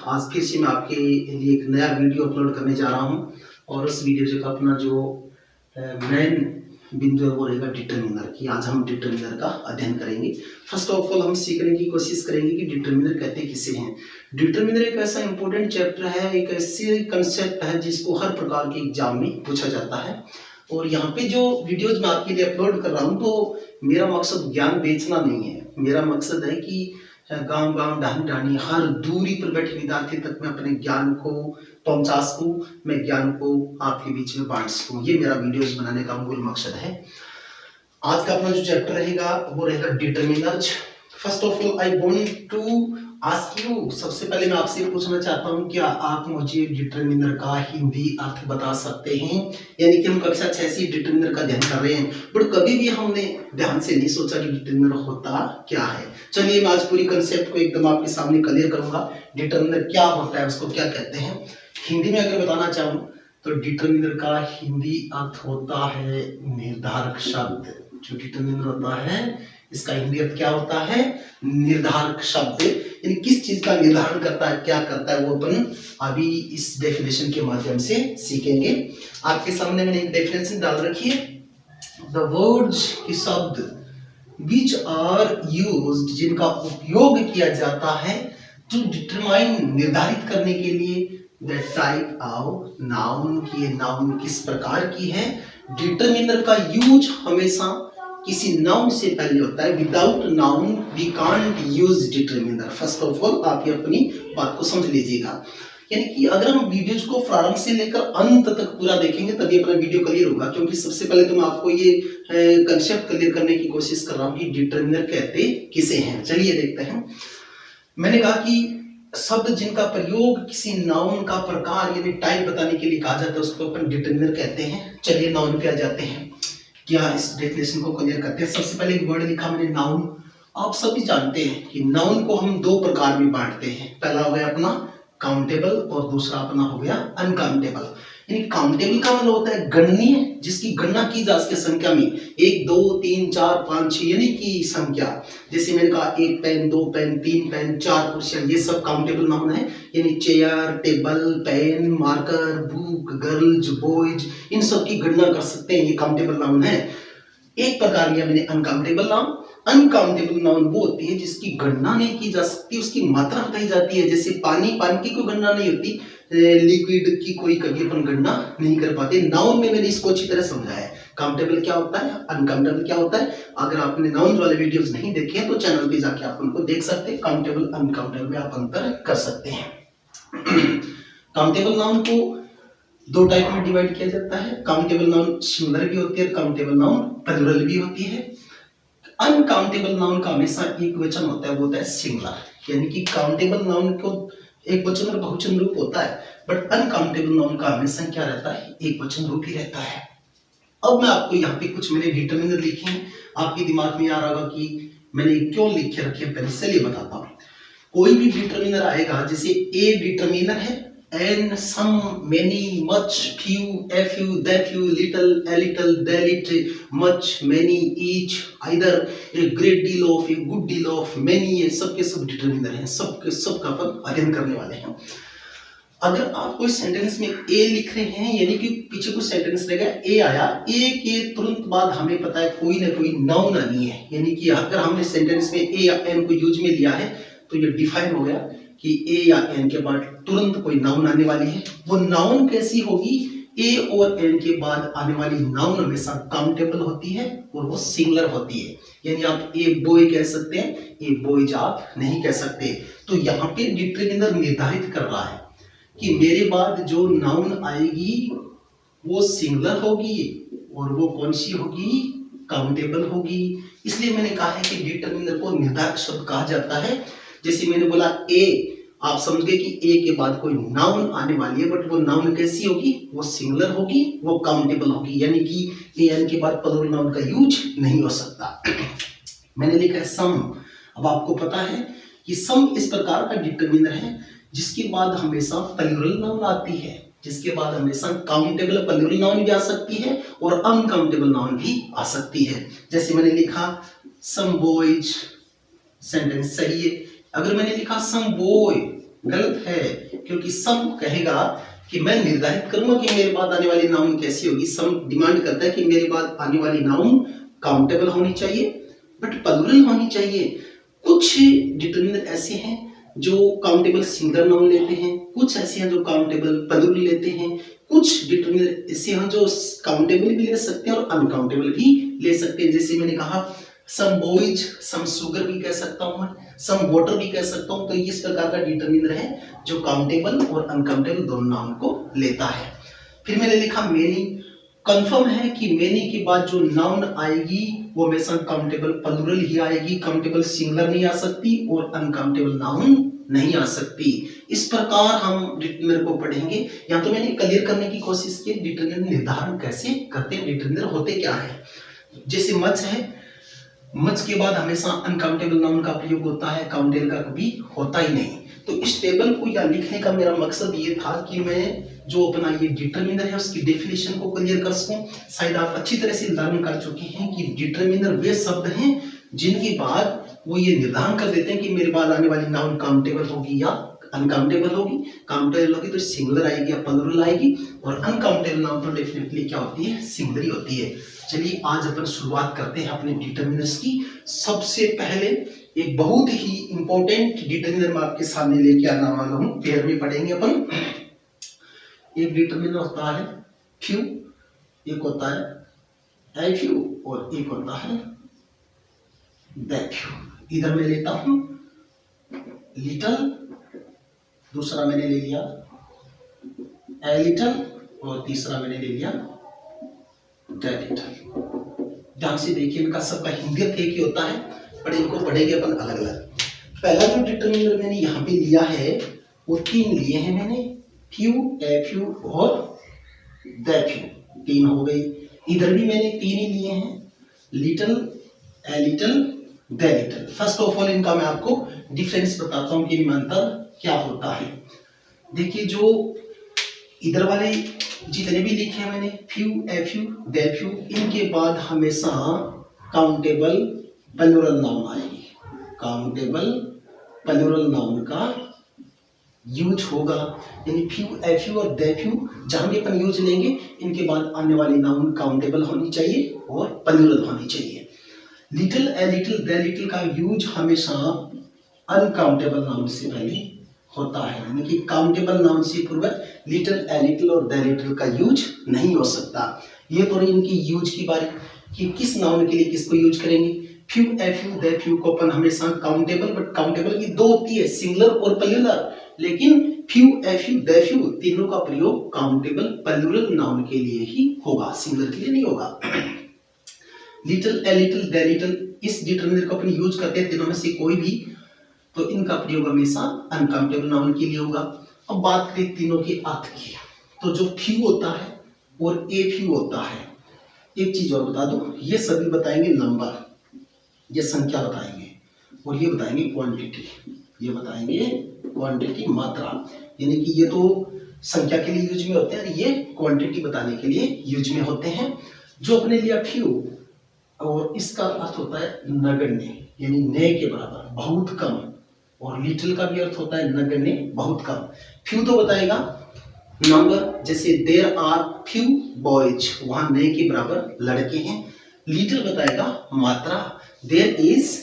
आज फिर से मैं आपके लिए एक नया वीडियो अपलोड करने जा रहा हूं और उस वीडियो का अपना जो मेन बिंदु है वो रहेगा डिटरमिनर की। आज हम डिटरमिनर का अध्ययन करेंगे। फर्स्ट ऑफ ऑल हम सीखने की कोशिश करेंगे कि डिटरमिनर कहते किसे हैं। डिटरमिनर एक ऐसा इंपॉर्टेंट चैप्टर है, एक ऐसी कंसेप्ट है जिसको हर प्रकार के एग्जाम में पूछा जाता है। और यहाँ पे जो वीडियोज मैं आपके लिए अपलोड कर रहा हूँ तो मेरा मकसद ज्ञान बेचना नहीं है। मेरा मकसद है कि गांव गांव ढानी ढानी हर दूरी पर बैठे विद्यार्थी तक मैं अपने ज्ञान को पहुंचा सकूं, मैं ज्ञान को आपके बीच में बांट सकूं। ये मेरा वीडियोस बनाने का मूल मकसद है। आज का अपना जो चैप्टर रहेगा वो रहेगा determiners. First of all I want to ask you, सबसे पहले मैं आपसे पूछना चाहता हूं, क्या आप मुझे डिटरमिनर का हिंदी अर्थ बता सकते हैं? यानी कि हम कक्षा 6 से डिटरमिनर का अध्ययन कर रहे हैं, बट कभी भी हमने ध्यान से नहीं सोचा कि डिटरमिनर होता क्या है। चलिए मैं आज पूरी कंसेप्ट को एकदम आपके सामने क्लियर करूंगा। डिटरमिनर क्या होता है, उसको क्या कहते हैं। हिंदी में अगर बताना चाहूँ तो डिटरमिनर का हिंदी अर्थ होता है निर्धारक शब्द। जो डिटरमिनर होता है इसका हिंदी अर्थ क्या होता है? निर्धारक शब्द। यानी किस चीज का निर्धारण करता है, क्या करता है, वो अपन अभी इस डेफिनेशन के माध्यम से सीखेंगे। आपके सामने मैंने एक डेफिनेशन डाल रखी है। द वर्ड्स के शब्द which are used, जिनका उपयोग किया जाता है to determine, निर्धारित करने के लिए the type of noun, की ये नाउन किस प्रकार की है। डिटरमिनर का यूज हमेशा किसी नाउन से पहले होता है। Without noun we can't use determiner. First of all आप ये अपनी बात को समझ लीजिएगा। यानी कि अगर हम वीडियोज को प्रारंभ से लेकर अंत तक पूरा देखेंगे तभी अपना वीडियो क्लियर होगा। क्योंकि सबसे पहले तो मैं आपको ये कंसेप्ट क्लियर करने की कोशिश कर रहा हूँ कि डिटरमिनर कहते किसे हैं। चलिए देखते हैं। मैंने कहा कि शब्द जिनका प्रयोग किसी नाउन का प्रकार यानी टाइप बताने के लिए कहा जाता है उसको अपन डिटरमिनर कहते हैं। चलिए नाउन पे आ जाते हैं। क्या इस डेफिनेशन को क्लियर करते हैं। सबसे पहले एक वर्ड लिखा मैंने नाउन। आप सभी जानते हैं कि नाउन को हम दो प्रकार में बांटते हैं। पहला हो गया अपना काउंटेबल और दूसरा अपना हो गया अनकाउंटेबल। यानी काउंटेबल का मतलब होता है गणनीय, जिसकी गणना की जा सके संख्या में 1 2 3 4 5 6 यानी कि संख्या। जैसे मैंने कहा 1 पेन 2 पेन 3 पेन 4 कुर्सियां, ये सब काउंटेबल नाउन है। यानी chair, table, pen, marker, book, girls, boys, इन सब की गणना कर सकते हैं, ये काउंटेबल नाउन है। एक प्रकार लिया मैंने अनकाउंटेबल नाउन। अनकाउंटेबल नाउन वो होती है जिसकी गणना नहीं की जा सकती, उसकी मात्रा बताई जाती है। जैसे पानी की कोई गणना नहीं होती, लिक्विड की कोई कभी अपन गणना नहीं कर पाते। नाउन में मैंने इसको अच्छी तरह समझाया है। काउंटेबल क्या होता है, अनकाउंटेबल क्या होता है। अगर आपने नाउन वाले वीडियोस नहीं देखे हैं तो चैनल पे जाके आप उनको देख सकते हैं। काउंटेबल अनकाउंटेबल में आप अंतर कर सकते हैं। काउंटेबल नाउन को दो टाइप में डिवाइड किया जाता है। काउंटेबल नाउन सिंगुलर भी होती है, काउंटेबल नाउन प्लूरल भी होती है। अनकाउंटेबल नाउन का हमेशा एक वचन होता है, वो होता है सिंगुलर। यानी कि काउंटेबल नाउन को एक वचन और बहुवचन रूप होता है, बट अनकाउंटेबल नाउन का हमेशा क्या रहता है? एक वचन रूप ही रहता है। अब मैं आपको यहाँ पे कुछ मैंने डिटरमिनर लिखे हैं। आपके दिमाग में आ रहा होगा कि मैंने क्यों लिखे रखे हैं, पहले चलिए बताता हूँ। कोई भी डिटरमिनर आएगा, जैसे ए डिटरमिनर है and some, many, much, few, a few, little, a little, the little, much, many, each, either, a great deal of, a good deal of, many, ये सब के सब डिटरमिनर हैं। सब के सब का अपन अध्ययन करने वाले हैं। अगर आप कोई सेंटेंस में ए लिख रहे हैं यानी कि पीछे कुछ सेंटेंस रहेगा, ए आया, ए के तुरंत बाद हमें पता है कोई ना कोई नाउन आनी है। यानी कि अगर हमने सेंटेंस में ए या एन को यूज में लिया है तो ये डिफाइन हो गया कि ए या एन के बाद तुरंत कोई नाउन आने वाली है। वो नाउन कैसी होगी? ए और एन के बाद आने वाली नाउन हमेशा काउंटेबल होती है और वो सिंगुलर होती है। यानी आप ए बॉय कह सकते हैं, ए बॉयज आप नहीं कह सकते। तो यहाँ पे डिटरमिनर निर्धारित कर रहा है कि मेरे बाद जो नाउन आएगी वो सिंगुलर होगी और वो कौन सी होगी? काउंटेबल होगी। इसलिए मैंने कहा है कि डिटरमिनर को निर्धारक शब्द कहा जाता है। जैसे मैंने बोला ए, आप समझ गए कि ए के बाद कोई नाउन आने वाली है, बट वो नाउन कैसी होगी? वो सिंगुलर होगी, वो काउंटेबल होगी। यानी कि ए एन के बाद प्लूरल नाउन का यूज नहीं हो सकता। मैंने लिखा है सम। अब आपको पता है कि सम इस प्रकार का डिटरमिनर है जिसके बाद हमेशा प्लूरल नाउन आती है, जिसके बाद हमेशा काउंटेबल प्लूरल नाउन भी आ सकती है और अनकाउंटेबल नाउन भी आ सकती है। जैसे मैंने लिखा सम बॉयज, सेंटेंस सही है। अगर मैंने लिखा सम बॉय गलत है, क्योंकि सम कहेगा कि मैं निर्धारित करूंगा कि मेरे बाद आने वाली नाउन कैसी होगी। सम डिमांड करता है कि मेरे बाद आने वाली नाउन काउंटेबल होनी चाहिए बट प्लूरल होनी चाहिए। कुछ डिटरमिनर ऐसे हैं जो काउंटेबल सिंगुलर नाउन लेते हैं, कुछ ऐसे हैं जो काउंटेबल प्लूरल लेते हैं, कुछ डिटरमिनर ऐसे हैं जो काउंटेबल भी ले सकते हैं और अनकाउंटेबल भी ले सकते हैं। जैसे मैंने कहा सम बॉयज, सम शुगर भी कह सकता हूं मैं, सम वाटर भी कह सकता हूं। तो इस प्रकार का डिटरमिनर है जो काउंटेबल और अनकाउंटेबल दोनों नाउन को लेता है। फिर मैंने लिखा मेनी। कंफर्म है कि मेनी के बाद जो नाउन आएगी वो हमेशा काउंटेबल प्लूरल ही आएगी, काउंटेबल सिंगुलर नहीं आ सकती और अनकाउंटेबल नाउन नहीं आ सकती। इस प्रकार हम डिटरमिनर को पढ़ेंगे। या तो मैंने क्लियर करने की कोशिश की डिटरमिनर निर्धारण कैसे करते हैं, डिटरमिनर होते क्या है। जैसे मच है, मच के बाद हमेशा अनकाउंटेबल नाउन का प्रयोग होता है, काउंटेबल का कभी होता ही नहीं। तो इस टेबल को या लिखने का मेरा मकसद ये था कि मैं जो अपना ये डिटरमिनर है उसकी डेफिनेशन को क्लियर कर सकूं। शायद आप अच्छी तरह से निर्धारण कर चुके हैं कि डिटरमिनर वे शब्द हैं जिनके बाद वो ये निर्धारण कर देते हैं कि मेरे बाद आने वाली नाउन काउंटेबल होगी या अनकाउंटेबल होगी। काउंटेबल होगी तो सिंगुलर आएगी या प्लूरल आएगी, और अनकाउंटेबल नाउन तो डेफिनेटली क्या होती है, सिंगुलर ही होती है। चलिए आज अपन शुरुआत करते हैं अपने डिटरमिनर्स की। सबसे पहले एक बहुत ही इंपॉर्टेंट डिटरमिनर मैं आपके सामने लेके आने वाला हूं, पेयर में पढ़ेंगे अपन। एक डिटरमिनर होता है फ्यू, एक होता है ए फ्यू और एक होता है द फ्यू। इधर मैं लेता हूं लिटल, दूसरा मैंने ले लिया ए लिटल और तीसरा मैंने ले लिया द लिटल। ध्यान से देखिए, इनका सबका हिंदी अर्थ एक ही होता है पर इनको पढ़ेंगे अपन अलग अलग। पहला जो डिटरमिनर मैंने यहाँ पे लिया है वो तीन लिए हैं मैंने, फ्यू, ए फ्यू और द फ्यू। तीन हो गए। इधर भी मैंने तीन ही लिए हैं, little, a little, the little. First of all इनका मैं आपको डिफरेंस बताता हूँ कि इनमें अंतर क्या होता है। देखिए जो इधर वाले जितने भी लिखे हैं मैंने few, a few, the few, इनके बाद हमेशा काउंटेबल प्लूरल नाउन आएगी। काउंटेबल प्लूरल नाउन का यूज होगा, यानी फ्यू, ए फ्यू और द फ्यू जहां भी अपन यूज लेंगे इनके बाद आने वाली नाउन काउंटेबल होनी चाहिए और प्लूरल होनी चाहिए। Little, a little, the little का यूज हमेशा अनकाउंटेबल नाउन से पहले होता है, यानी कि काउंटेबल नाउन से पूर्व लिटिल, ए लिटिल और द लिटिल का यूज नहीं हो सकता। ये तो रही इनकी यूज की बात कि किस नाउन के लिए किसको यूज करेंगे। Few, a few, the few को अपन हमेशा काउंटेबल, बट काउंटेबल की दो होती है, सिंगुलर और प्लूरल, लेकिन few, a few, the few तीनों का प्रयोग काउंटेबल प्लूरल नाउन के लिए ही होगा, सिंगुलर के लिए नहीं होगा। Little, a little, the little इस डिटरमिनर को अपन यूज करते हैं तीनों में से कोई भी, तो इनका प्रयोग हमेशा अनकाउंटेबल नाउन के लिए होगा। अब बात करें तीनों के अर्थ की, तो जो फ्यू होता है और ए फ्यू होता है, एक चीज और बता दूं, ये सभी बताएंगे नंबर, ये संख्या बताएंगे और ये बताएंगे क्वांटिटी, ये बताएंगे क्वांटिटी, मात्रा, यानी कि ये तो संख्या के लिए यूज में होते हैं, ये क्वांटिटी बताने के लिए यूज में होते हैं। जो अपने लिया फ्यू, और इसका अर्थ होता है नगण्य, यानी न के बराबर, बहुत कम, और लिटिल का भी अर्थ होता है नगण्य, बहुत कम। फ्यू तो बताएगा नंबर, जैसे देयर आर फ्यू बॉयज, वहां न के बराबर लड़के हैं। लिटिल बताएगा मात्रा, there is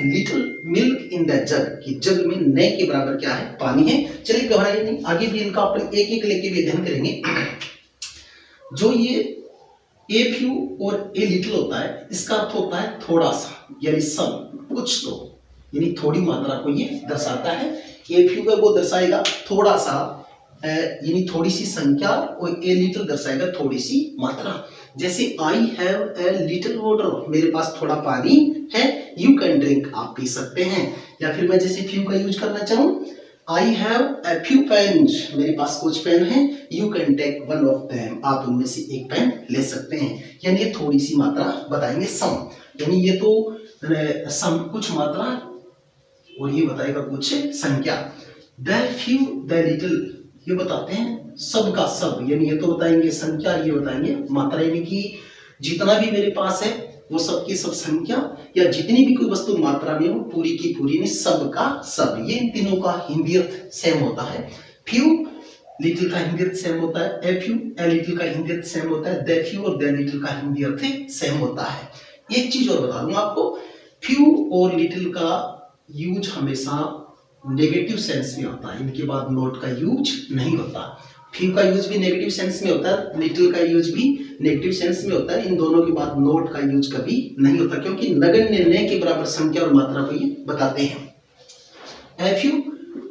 little milk in the jug, कि जग में न के बराबर क्या है, पानी है। चलिए घबराइए नहीं, आगे भी इनका अपन एक एक लेके भी अध्ययन करेंगे। जो ये ए फ्यू और ए लिटिल होता है, इसका अर्थ होता है थोड़ा सा, यानी सम, कुछ तो, यानी थोड़ी मात्रा को ये दर्शाता है। ए फ्यू का वो दर्शाएगा थोड़ा सा, यानी थोड़ी सी संख्या, और ए लिटिल दर्शाएगा थोड़ी सी मात्रा। जैसे आई हैव ए लिटिल वाटर, मेरे पास थोड़ा पानी है, यू कैन ड्रिंक, आप पी सकते हैं। या फिर मैं जैसे फ्यू का यूज करना चाहूँ, I have a few pens, मेरे पास कुछ पेन है, you can take one of them, आप उनमें से एक पेन ले सकते हैं। यानी ये थोड़ी सी मात्रा बताएंगे सम, यानी ये तो सम कुछ मात्रा, और ये बताएगा कुछ संख्या। द फ्यू, द लिटिल ये बताते हैं सब का सब, यानी ये तो बताएंगे संख्या, ये बताएंगे मात्रा, यानी कि जितना भी मेरे पास है वो सब की सब संख्या या जितनी भी कोई वस्तु मात्रा में हो पूरी की पूरी में सब का सब, ये इन तीनों का हिंदी अर्थ सेम होता है। फ्यू लिटिल का हिंदी अर्थ सेम होता है, ए फ्यू ए लिटिल का हिंदी अर्थ सेम होता है, दे फ्यू और दे लिटिल का हिंदी अर्थ सेम होता है। एक चीज और बता दूं आपको, फ्यू और लिटिल का यूज हमेशा नेगेटिव सेंस में होता है, इनके बाद नॉट का यूज नहीं होता। फ्यू का यूज भी नेगेटिव सेंस में होता है, लिटिल का यूज भी नेगेटिव सेंस में होता है, इन दोनों के बाद नॉट का यूज कभी नहीं होता, क्योंकि नगण्य न के बराबर संख्या और मात्रा को ये बताते हैं। ए फ्यू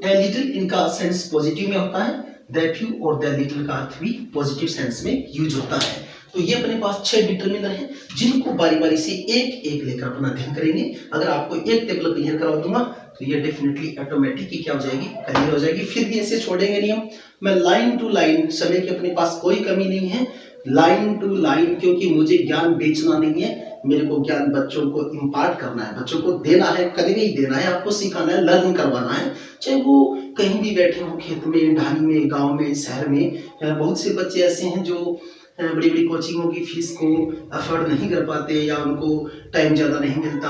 ए लिटिल इनका सेंस पॉजिटिव में होता है, द फ्यू और द लिटिल का अर्थ भी पॉजिटिव सेंस में यूज होता है। तो ये अपने पास 6 डिटरमिनर हैं जिनको बारी बारी से एक एक लेकर अपना अध्ययन करेंगे। अगर आपको एक टेबल क्लियर करवा दूंगा तो ये डेफिनेटली ऑटोमेटिक ही क्या हो जाएगी, क्लियर हो जाएगी। फिर भी ऐसे छोड़ेंगे नहीं हम, मैं लाइन टू लाइन, समय की अपने पास कोई कमी नहीं है, लाइन टू लाइन, क्योंकि मुझे ज्ञान बेचना नहीं है, मेरे को ज्ञान बच्चों को इम्पार्ट करना है, बच्चों को देना है, कभी नहीं देना है, आपको सिखाना है, लर्न करवाना है। चाहे वो कहीं भी बैठे हो, खेत में, ढानी में, गाँव में, शहर में। बहुत से बच्चे ऐसे हैं जो बड़ी बड़ी कोचिंगों की फीस को अफोर्ड नहीं कर पाते या उनको टाइम ज़्यादा नहीं मिलता।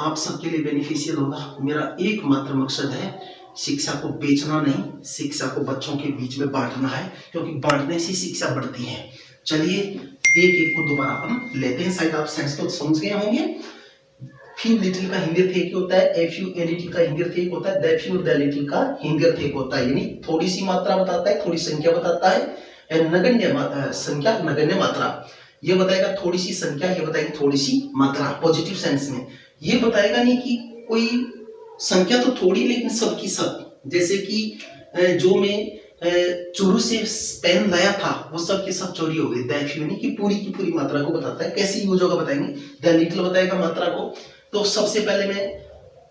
आप सबके लिए बेनिफिशियल होगा। मेरा एकमात्र मकसद है शिक्षा को बेचना नहीं, शिक्षा को बच्चों के बीच में बांटना है, क्योंकि बांटने से शिक्षा बढ़ती है। चलिए एक एक को दोबारा अपन लेते हैं। शायद आप सेंस तो समझ गए होंगे। फ्यू लिटिल का हिंदी अर्थ एक होता है, ए फ्यू ए लिटिल का हिंदी अर्थ एक होता है, द फ्यू द लिटिल का हिंदी अर्थ एक होता है। यानी थोड़ी सी मात्रा बताता है, थोड़ी संख्या बताता है। नगण्य संख्या, नगण्य मात्रा, ये बताएगा थोड़ी सी संख्या, ये बताएगी थोड़ी सी मात्रा, पॉजिटिव सेंस में। ये बताएगा नहीं कि कोई संख्या तो थोड़ी लेकिन सबकी सब, जैसे कि जो मैं चोरू से पेन लाया था वो सब के सब चोरी हो गई। द फ्यू यानी कि पूरी की पूरी मात्रा को बताता है। कैसे यूज होगा बताएंगे। द लिटिल बताएगा मात्रा को। तो सबसे पहले मैं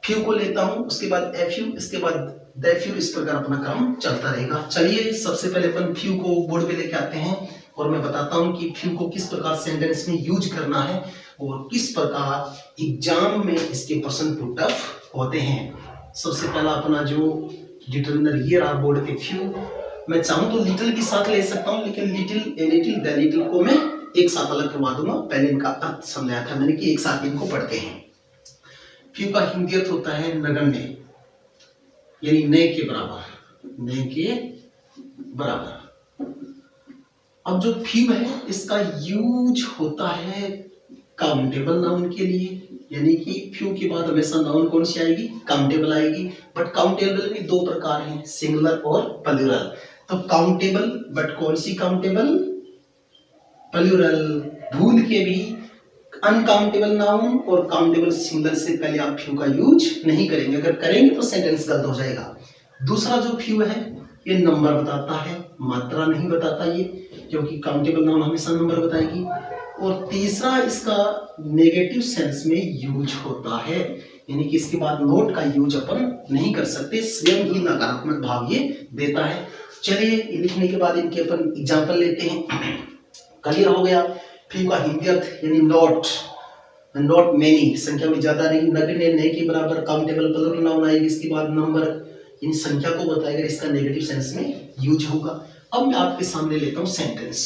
फ्यू को लेता हूं, उसके बाद ए फ्यू, इसके बाद द फ्यू, इस प्रकार अपना काम चलता रहेगा। चलिए सबसे पहले अपन फ्यू को बोर्ड पे लेके आते हैं और मैं बताता हूं कि फ्यू को किस प्रकार सेंटेंस में यूज करना है और किस प्रकार एग्जाम में इसके क्वेश्चन पुट अप होते हैं। सबसे पहला अपना जो डिटरमिनर ये रहा बोर्ड पे फ्यू। मैं चाहूं तो लिटिल के साथ ले सकता हूं, लेकिन little a little the little को मैं एक साथ अलग करवा दूंगा। पहले इनका अर्थ समझाया था मैंने कि एक साथ इनको पढ़ते हैं। फ्यू का हिंदी अर्थ होता है नगण्य, यानी न के बराबर, न के बराबर। अब जो फ्यू है इसका यूज होता है काउंटेबल नाउन के लिए, यानी कि फ्यू के बाद हमेशा नाउन कौन सी आएगी, काउंटेबल आएगी। बट काउंटेबल भी दो प्रकार हैं, सिंगुलर और प्लूरल। तो काउंटेबल, बट कौन सी काउंटेबल, प्लूरल। भूल के भी अनकाउंटेबल नाउन और काउंटेबल सिंगुलर से पहले आप फ्यू का यूज नहीं करेंगे। अगर करेंगे तो सेंटेंस गलत हो जाएगा। दूसरा जो फ्यू है ये नंबर बताता है, मात्रा नहीं बताता ये, क्योंकि काउंटेबल नाउन हमेशा नंबर बताएगी। और तीसरा इसका नेगेटिव सेंस में यूज होता है, यानी कि इसके बाद नोट का यूज अपन नहीं कर सकते, स्वयं ही नकारात्मक भाव ये देता है। चलिए लिखने के बाद इनके अपन एग्जाम्पल लेते हैं। क्लियर हो गया। फ्यू का हिंदी अर्थ यानी नॉट, नॉट मेनी, संख्या में ज्यादा नहीं, नगण्य न के बराबर, काउंटेबल प्लूरल नाउन आएगी, इसके बाद नंबर, इन संख्या को बताएगा, इसका नेगेटिव सेंस में यूज होगा। अब मैं आपके सामने लेता हूं सेंटेंस।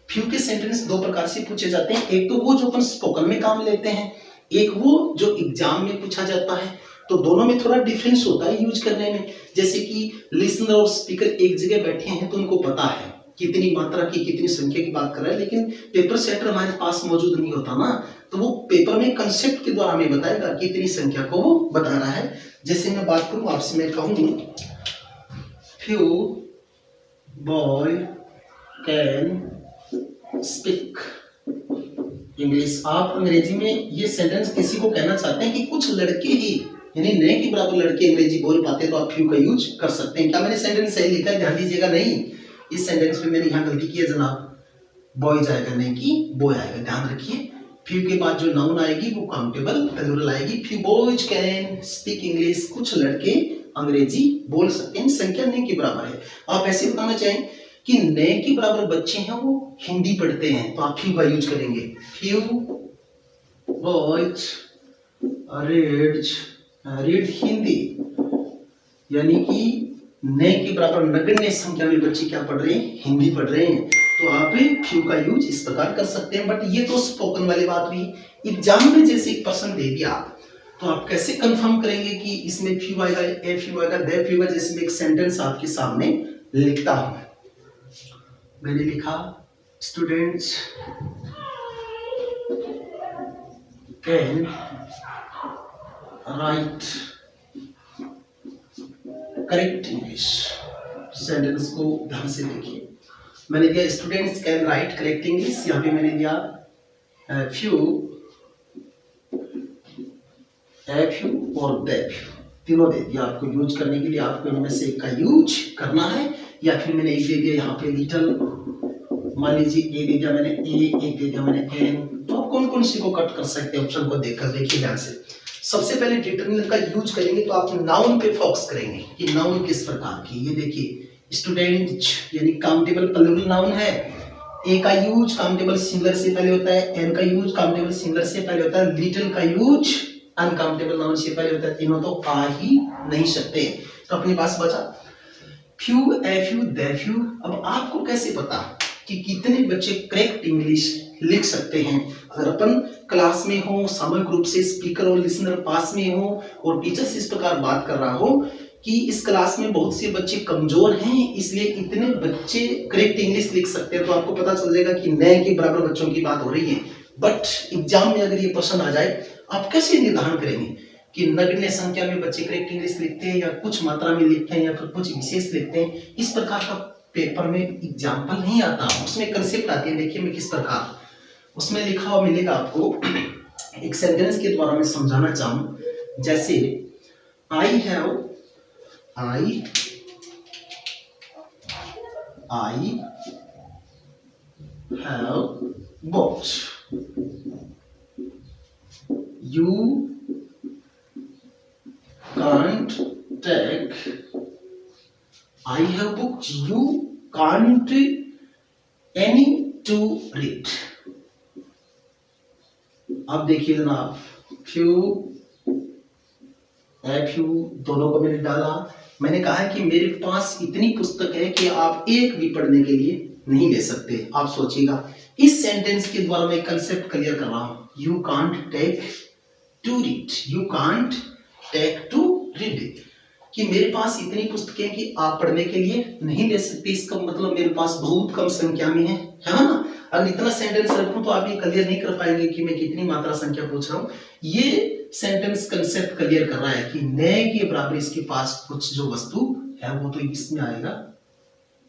फ्यू के सेंटेंस दो प्रकार से पूछे जाते हैं, एक तो वो जो अपन स्पोकन में काम लेते हैं, एक वो जो एग्जाम में पूछा जाता है। तो दोनों में थोड़ा डिफरेंस होता है यूज करने में। जैसे कि लिसनर और स्पीकर एक जगह बैठे हैं तो उनको पता है कितनी मात्रा की, कितनी संख्या की बात कर रहा है, लेकिन पेपर सेटर हमारे पास मौजूद नहीं होता ना, तो वो पेपर में कंसेप्ट के द्वारा हमें बताएगा कितनी संख्या को वो बता रहा है। जैसे मैं बात करूं आपसे, मैं कहूं few boy can speak English. आप अंग्रेजी में ये सेंटेंस किसी को कहना चाहते हैं कि कुछ लड़के ही, यानी न के बराबर लड़के अंग्रेजी बोल पाते, तो आप फ्यू का यूज कर सकते हैं। क्या मैंने सेंटेंस सही लिखा है? ध्यान दीजिएगा। नहीं, इस सेंटेंस में मैंने यहाँ गलती की है जनाब, बॉय जाएगा नहीं कि बॉय आएगा, ध्यान रखिए। फ्यू के बाद जो नाउन आएगी वो काउंटेबल प्लूरल आएगी। Few boys can speak English, कुछ लड़के अंग्रेजी बोल सकते हैं, संख्या न के बराबर है। आप ऐसे बताना चाहें कि न के बराबर बच्चे हैं वो हिंदी पढ़ते हैं, तो आप फ्यू का यूज करेंगे। फ्यू बॉयज रीड हिंदी, यानी कि न के बराबर नगण्य संख्या में बच्चे क्या पढ़ रहे हैं, हिंदी पढ़ रहे हैं। तो आप फ्यू का यूज इस प्रकार कर सकते हैं। बट ये तो स्पोकन वाली बात हुई। एग्जाम में जैसे एक प्रश्न दे दिया तो आप कैसे कंफर्म करेंगे कि इसमें फ्यू आएगा, ए फ्यू आएगा, दे फ्यू आएगा। जैसे मैं एक सेंटेंस आपके सामने लिखता हूं, मैंने लिखा students can write correct English. Sentence को ध्यान से देखिए, मैंने दिया students can write correct English. यहाँ पे मैंने दिया फ्यू, ए फ्यू और दे फ्यू, तीनों दे दिया आपको यूज करने के लिए। आपको इनमें से एक का यूज करना है, या फिर मैंने एक दे दिया यहाँ पे लिटिल, मान लीजिए ए दे दिया मैंने ए, एक दे दिया मैंने एन। तो आप कौन कौन सी को कट कर सकते हैं ऑप्शन को देखकर। देखिए ध्यान से, सबसे पहले डिटरमिनर का यूज करेंगे तो आप नाउन पे फोकस करेंगे कि नाउन किस प्रकार की। ये देखिए स्टूडेंट यानी काउंटेबल प्लूरल नाउन है। ए का यूज काउंटेबल सिंगुलर से पहले होता है, एन का यूज काउंटेबल सिंगुलर से पहले होता है, लिटिल का यूज अनकाउंटेबल नाउन से पहले होता है। तीनों तो आ ही नहीं सकते। तो अपने पास बचा few, a few, they few. अब आपको कैसे पता कि कितने बच्चे करेक्ट इंग्लिश लिख सकते हैं? अगर अपन क्लास में हो, सामूहिक रूप से स्पीकर और लिसनर पास में हो और टीचर से इस प्रकार बात कर रहा हो कि इस क्लास में बहुत से बच्चे कमजोर हैं, इसलिए इतने बच्चे करेक्ट इंग्लिश लिख सकते हैं, तो आपको पता चल जाएगा कि नए के बराबर बच्चों की बात हो रही है। बट एग्जाम में अगर ये प्रश्न आ जाए, आप कैसे निर्धारण करेंगे कि नगण्य संख्या में बच्चे करेक्ट इंग्लिश लिखते हैं या कुछ मात्रा में लिखते हैं या फिर कुछ विशेष लिखते हैं? इस प्रकार का पेपर में एग्जाम्पल नहीं आता, उसमें कंसेप्ट आती है। देखिए मैं किस प्रकार उसमें लिखा हुआ मिलेगा आपको। एक सेंटेंस के द्वारा मैं समझाना चाहूं, जैसे I have bought, you can't take, I have booked, you can't any to read। अब देखिए जनाब, फ्यू, ए फ्यू दोनों को मैंने डाला। मैंने कहा है कि मेरे पास इतनी पुस्तक है कि आप एक भी पढ़ने के लिए नहीं ले सकते। आप सोचिएगा, इस सेंटेंस के द्वारा मैं कंसेप्ट क्लियर कर रहा हूं। You can't take to read, you can't take to read, कि मेरे पास इतनी पुस्तकें कि आप पढ़ने के लिए नहीं ले सकते। इसका मतलब मेरे पास बहुत कम संख्या में है ना। अगर इतना सेंटेंस रखूं तो आप ये क्लियर नहीं कर पाएंगे कि मैं कितनी मात्रा संख्या पूछ रहा हूं। ये सेंटेंस कंसेप्ट क्लियर कर रहा है कि नए के बराबर इसके पास कुछ जो वस्तु है वो तो इसमें आएगा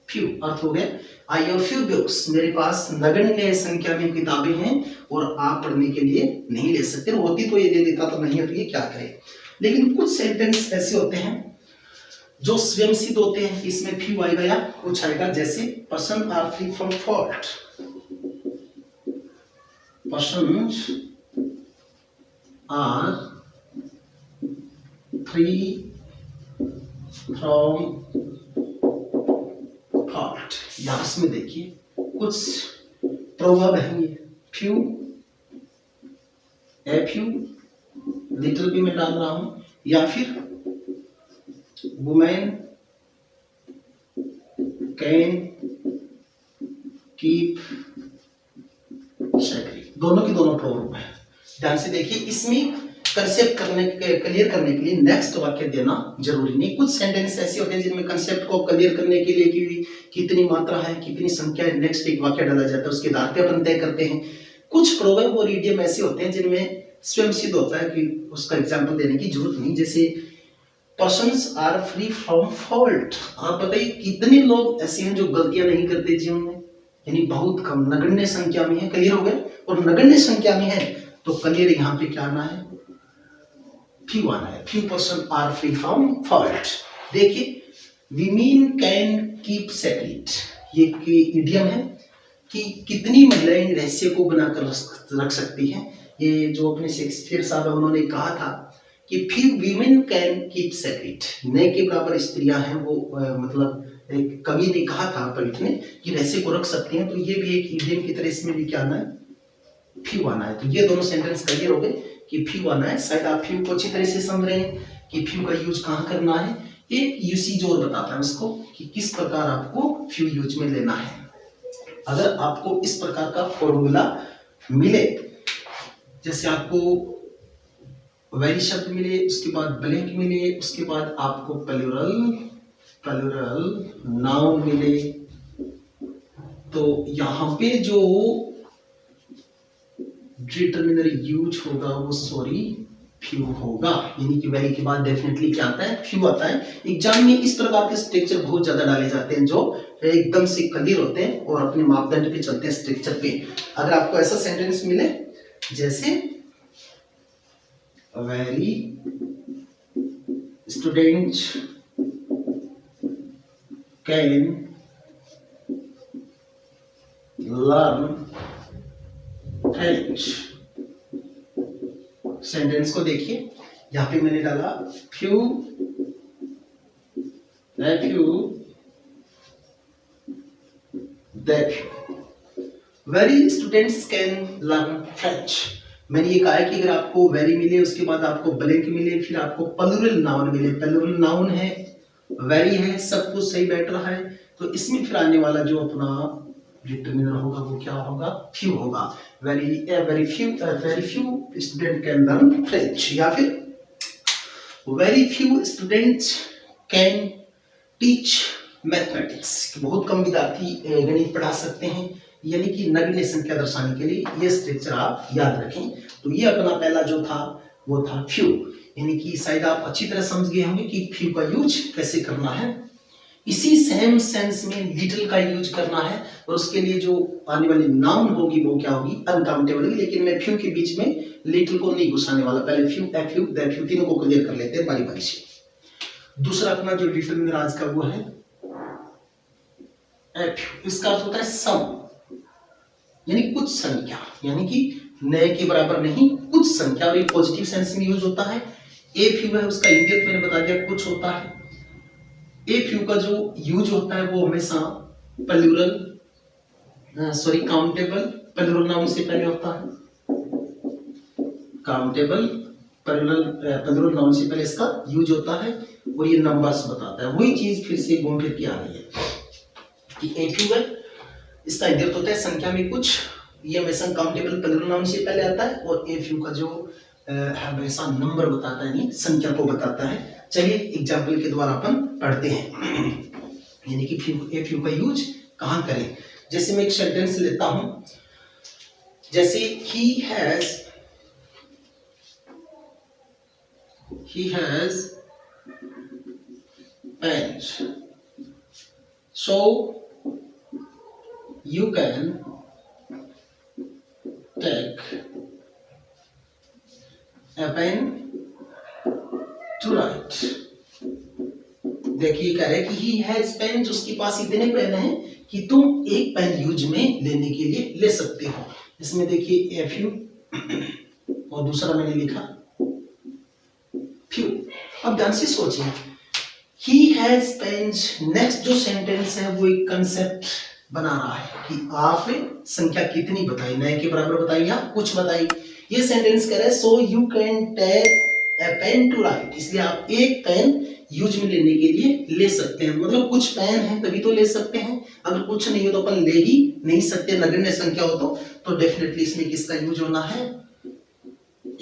फ्यू। अर्थ हो गया आई हैव फ्यू बुक्स, मेरे पास नगण्य संख्या में किताबें हैं और आप पढ़ने के लिए नहीं ले सकते। होती तो ये दे देता, तो नहीं है तो ये क्या करे। लेकिन कुछ सेंटेंस ऐसे होते हैं जो स्वयं सिद्ध होते हैं, इसमें फ्यू आएगा या कुछ आएगा। जैसे person are free from fault, persons are free from fault। यहां इसमें देखिए कुछ प्रभाव है। फ्यू, ए फ्यू, लिटिल भी मैं डाल रहा हूं, या फिर वुमेन कैन कीप सेक्रेट। दोनों की दोनों प्रॉब्लम है। ध्यान से देखिए, इसमें कंसेप्ट क्लियर करने के लिए नेक्स्ट वाक्य देना जरूरी नहीं। कुछ सेंटेंस ऐसे होते हैं जिनमें कंसेप्ट को क्लियर करने के लिए कि कितनी मात्रा है, कितनी संख्या है, नेक्स्ट एक वाक्य डाला जाता है, उसके आधार पे अपन तय करते हैं। कुछ प्रोवर्ब और इडियम ऐसे होते हैं जिनमें स्वयं सिद्ध होता है कि उसका एग्जाम्पल देने की जरूरत नहीं। जैसे persons are free from fault. आप बताइए कितने लोग ऐसे हैं जो गलतियां नहीं करते जीवन में? यानी बहुत कम, नगण्य संख्या में है। क्लियर हो गया। और नगण्य संख्या में है तो क्लियर यहाँ पे क्या आना है? फ्यू आना है। Few person are free from fault. देखिए वीमेन कैन कीप सेक्रेट, ये इडियम है कि कितनी महिलाएं रहस्य को बनाकर रख सकती हैं। ये जो अपने शेक्सपियर साहब है उन्होंने कहा था कि few women can keep secret, न के बराबर स्त्रियां हैं वो मतलब एक कवि ने कहा था पंडित ने कि रहस्य को रख सकती हैं। तो ये भी एक इडियम की तरह इसमें भी क्या आना है? फ्यू आना है। तो ये दोनों सेंटेंस क्लियर हो गए कि फ्यू आना है। शायद आप फ्यू को अच्छी तरह से समझ रहे हैं कि फ्यू का यूज कहाँ करना है। एक यूसेज और बताता है उसको कि किस प्रकार आपको फ्यू यूज में लेना है। अगर आपको इस प्रकार का फॉर्मूला मिले, जैसे आपको वेरी शब्द मिले, उसके बाद ब्लैंक मिले, उसके बाद आपको प्लूरल नाउन मिले, तो यहां पे जो डिटरमिनर यूज होगा वो फ्यू होगा। यानी कि वेरी के बाद डेफिनेटली क्या आता है? फ्यू आता है। एग्जाम में इस प्रकार के स्ट्रक्चर बहुत ज्यादा डाले जाते हैं जो एकदम से क्लियर होते हैं और अपने मापदंड पे चलते हैं स्ट्रक्चर पे। अगर आपको ऐसा सेंटेंस मिले जैसे very student can learn French, sentence को देखिए, यहां पे मैंने डाला few very students can learn French. मैंने ये कहा है कि अगर आपको वेरी मिले, उसके बाद आपको ब्लैंक मिले, फिर आपको प्लूरल नाउन मिले, प्लूरल नाउन है, वेरी है, सब कुछ सही बैठ रहा है, तो इसमें फिर आने वाला जो अपना डिटरमिनर होगा वो क्या होगा? फ्यू होगा। Very few student can learn French, या फिर very few students can teach mathematics. बहुत कम विद्यार्थी गणित पढ़ा सकते हैं, यानी कि नगण्य संख्या दर्शाने के लिए ये स्ट्रक्चर आप याद रखें। तो ये अपना पहला जो था वो था फ्यू, यानी कि शायद आप अच्छी तरह समझ गए होंगे कि फ्यू का यूज कैसे करना है। इसी सेम सेंस में लिटिल का यूज करना है, और उसके लिए जो आने वाली नाउन होगी वो क्या होगी? अनकाउंटेबल होगी। लेकिन मैं फ्यू के बीच में लिटिल को नहीं घुसाने वाला, पहले फ्यू, एफ्यू, दैफ्यू तीनों को क्लियर कर लेते हैं बारी बारी से। दूसरा अपना जो डिटरमिनर आज का वो है एफ्यू। इसका अर्थ होता है सम, यानी कुछ संख्या, यानी कि नए के बराबर नहीं, कुछ संख्या, और ये पॉजिटिव सेंस में यूज होता है। एफ्यू है, उसका इंडियन मैंने बता दिया, कुछ होता है। एफ्यू का जो यूज होता है वो हमेशा काउंटेबल प्लूरल नाउन से पहले होता है। काउंटेबल प्लूरल नाउन से पहले इसका यूज होता है, और ये नंबर्स बताता है। वही चीज फिर से घूम फिर के आ रही है कि एफ्यू है, इसका इंडियन होता है संख्या में कुछ, ये हमेशा काउंटेबल प्लूरल नाउन से पहले आता है, और एफ्यू का जो हमेशा नंबर बताता है, नहीं संख्या को बताता है। चलिए एग्जाम्पल के द्वारा अपन पढ़ते हैं, यानी कि एफ्यू का यूज कहां करें। जैसे मैं एक सेंटेंस लेता हूं, जैसे he has pens, so you can take a pen to write। देखिए कह रहे हैं कि he has pens, उसके पास इतने पेन हैं कि तुम एक पेन यूज में लेने के लिए ले सकते हो। इसमें देखिए एफ्यू और दूसरा मैंने लिखा फ्यू। अब ध्यान से सोचिए, he has pens, नेक्स्ट जो सेंटेंस है वो एक कंसेप्ट बना रहा है कि आप संख्या कितनी बताई, नए के बराबर बताई या कुछ बताई। ये सेंटेंस कह रहा है so you can take a pen to write, इसलिए आप एक पेन यूज में लेने के लिए ले सकते हैं। मतलब कुछ पेन है तभी तो ले सकते हैं, अगर कुछ नहीं हो तो अपन ले ही नहीं सकते, नगण्य संख्या हो तो डेफिनेटली इसमें किसका यूज होना है?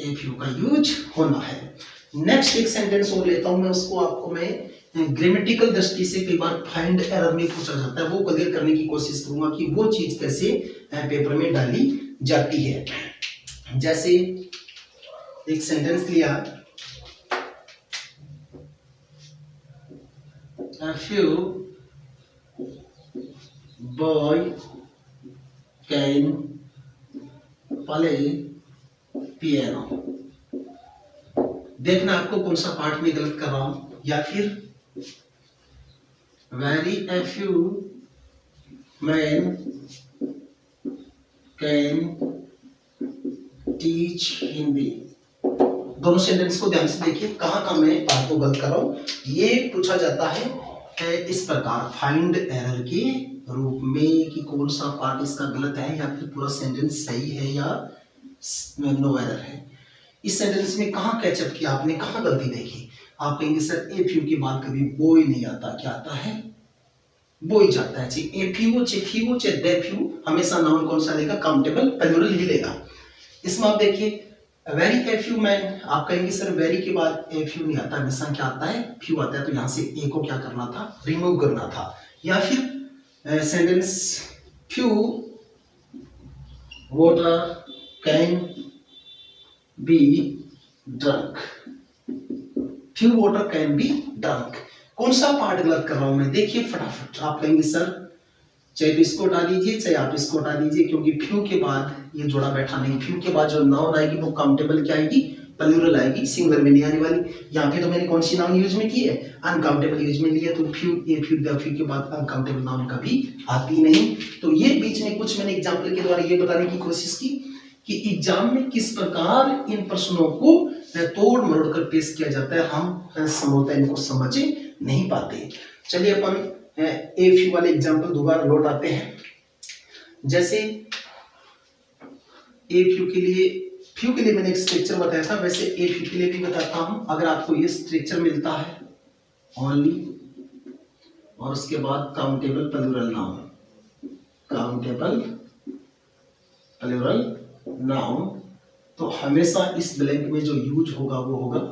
एफ्यू का यूज होना है। नेक्स्ट एक सेंटेंस और लेता हूं मैं, उसको आपको मैं ग्रामेटिकल दृष्टि से कई बार फाइंड एरर में पूछा जाता है, वो क्लियर करने की कोशिश करूंगा कि वो चीज कैसे पेपर में डाली जाती है। जैसे एक सेंटेंस लिया, a few boy can play piano। देखना आपको कौन सा पार्ट में गलत कर रहा हूं, या फिर very a few men can teach Hindi. दोनों सेंटेंस को ध्यान से देखिए, कहां मैं बात को गलत कर रहा हूं। ये पूछा जाता है इस प्रकार फाइंड एरर के रूप में कि कौन सा पार्ट इसका गलत है, या फिर पूरा सेंटेंस सही है या नो एरर है। इस सेंटेंस में कहां कैचअप किया आपने, कहां गलती देखी। आप कहेंगे सर एफ्यू के बाद कभी वो ही नहीं आता, क्या आता है? वो ही जाता है। चाहे ए फ्यू, चाहे फ्यू, चाहे दे फ्यू, हमेशा नाउन कौन सा लेगा? काउंटेबल प्लूरल ही लेगा। इसमें आप देखिए वेरी ए फ्यू मैन, आप कहेंगे सर वेरी के बाद ए फ्यू नहीं आता, हमेशा क्या आता है? फ्यू आता है। तो यहाँ से ए को क्या करना था? रिमूव करना था। या फिर sentence few water can be drunk, few water can be drunk. कौन सा पार्ट गलत कर रहा हूं मैं? देखिए फटाफट। आप कहेंगे सर चाहे तो इसको हटा दीजिए, चाहे आप इसको हटा दीजिए, क्योंकि फ्यू के बाद ये जोड़ा बैठा नहीं। फ्यू के बाद जो नाउन आएगी वो काउंटेबल क्या आएगी? प्लूरल आएगी, सिंगुलर में नहीं आने वाली। यहाँ पे तो मैंने कौन सी नाउन यूज में की है? अनकाउंटेबल यूज में लिया। तो few, a few, the few के बाद अनकाउंटेबल नाउन कभी आती नहीं। तो ये बीच में कुछ मैंने एग्जाम्पल के द्वारा ये बताने की कोशिश की कि एग्जाम में किस प्रकार इन प्रश्नों को तोड़ मरोड़ कर पेश किया जाता है। हम संभवतः इनको समझ नहीं पाते। चलिए अपन ए फ्यू वाले एग्जाम्पल दोबारा लौट आते हैं। जैसे ए फ्यू के लिए मैंने एक स्ट्रक्चर बताया था, वैसे ए फ्यू के लिए भी बताता हूं। अगर आपको ये स्ट्रक्चर मिलता है ओनली और उसके बाद countable plural noun, countable plural noun, तो हमेशा इस ब्लैंक में जो यूज होगा वो होगा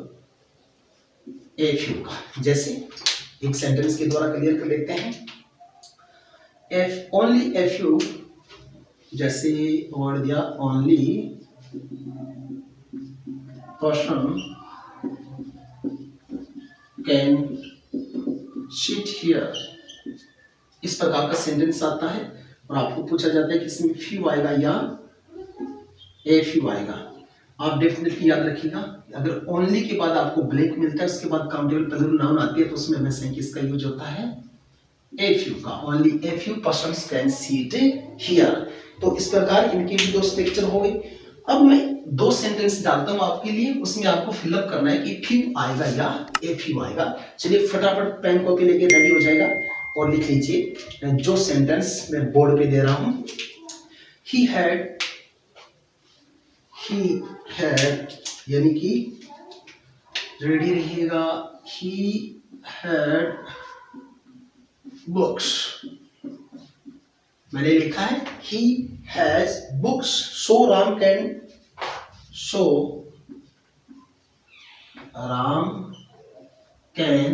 ए फ्यू का। जैसे एक सेंटेंस के द्वारा क्लियर कर लेते हैं। एफ ओनली ए फ्यू, जैसे वर्ड दिया only person can sit here, इस प्रकार का सेंटेंस आता है और आपको पूछा जाता है कि इसमें फ्यू आएगा या ए फ्यू आएगा। आप डेफिनेटली याद रखिएगा, अगर ओनली के बाद आपको ब्लैंक मिलता है, उसके बाद काउंटेबल प्लूरल नाउन आती है, तो उसमें हमेशा किसका यूज होता है? ए फ्यू का। Only a few persons can seat here. तो इस प्रकार इनके भी दो स्ट्रक्चर हो गए। अब मैं दो सेंटेंस डालता हूं आपके लिए, उसमें आपको फिलअप करना है कि फ्यू आएगा या ए फ्यू आएगा। चलिए फटाफट पेन कॉपी लेके रेडी हो जाएगा और लिख लीजिए जो सेंटेंस मैं बोर्ड पे दे रहा हूं। ही हैड यानी कि रेडी रहिएगा। ही हैड बुक्स, मैंने लिखा है he has books, so Ram can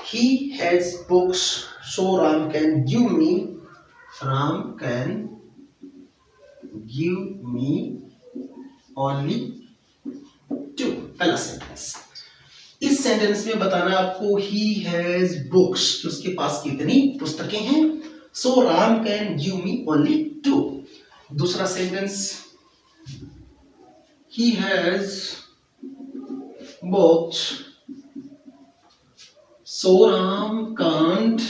he has books, so Ram can give me only two। पहला सेंटेंस। इस सेंटेंस में बताना आपको he has books, उसके पास कितनी पुस्तकें हैं। So Ram can give me only two। दूसरा sentence, he has books, so Ram can't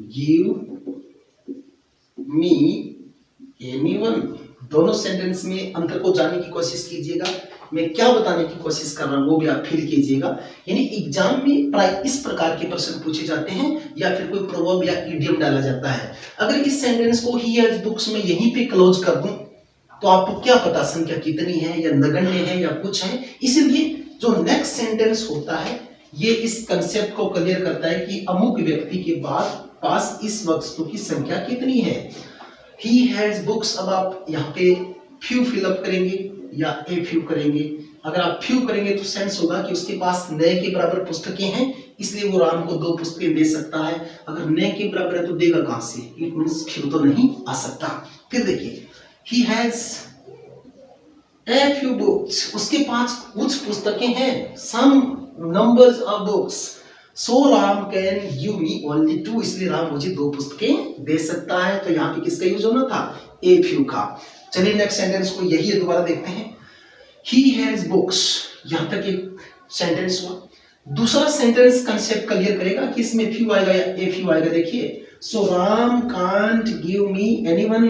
give me anyone। दोनों सेंटेंस में अंतर को जानने की कोशिश कीजिएगा। मैं क्या बताने की कोशिश कर रहा हूं वो भी आप फील कीजिएगा। यानी एग्जाम में प्राय इस प्रकार के प्रश्न पूछे जाते हैं या फिर कोई प्रोवर्ब या इडियम डाला जाता है। अगर इस सेंटेंस को ही हैज बुक्स में यहीं पे क्लोज कर दूं तो आपको क्या पता संख्या कितनी है या नगण्य है या कुछ है। इसलिए जो नेक्स्ट सेंटेंस होता है ये इस कंसेप्ट को क्लियर करता है कि अमुक व्यक्ति के पास इस वस्तु की संख्या कितनी है। ही हैज बुक्स, अब आप यहाँ पे फ्यू फिलअप करेंगे या ए फ्यू करेंगे। अगर आप फ्यू करेंगे तो सेंस होगा कि उसके पास नए के बराबर पुस्तकें हैं, इसलिए वो राम को दो पुस्तकें दे सकता है। अगर नए के बराबर है तो देगा कहां से? इट मींस फ्यू तो नहीं आ सकता। फिर देखिए he has a few books, उसके पास कुछ पुस्तकें हैं, some numbers of books. So Ram can give me only two, इसलिए राम मुझे दो पुस्तकें दे सकता है। तो यहाँ पे किसका यूज होना था? ए फ्यू का। चलिए नेक्स्ट सेंटेंस को यही दोबारा देखते हैं। ही हैज बुक्स, यहां तक एक सेंटेंस हुआ। दूसरा सेंटेंस कंसेप्ट क्लियर करेगा कि इसमें फ्यू आएगा या ए फ्यू आएगा। देखिए so Ram can't give me anyone,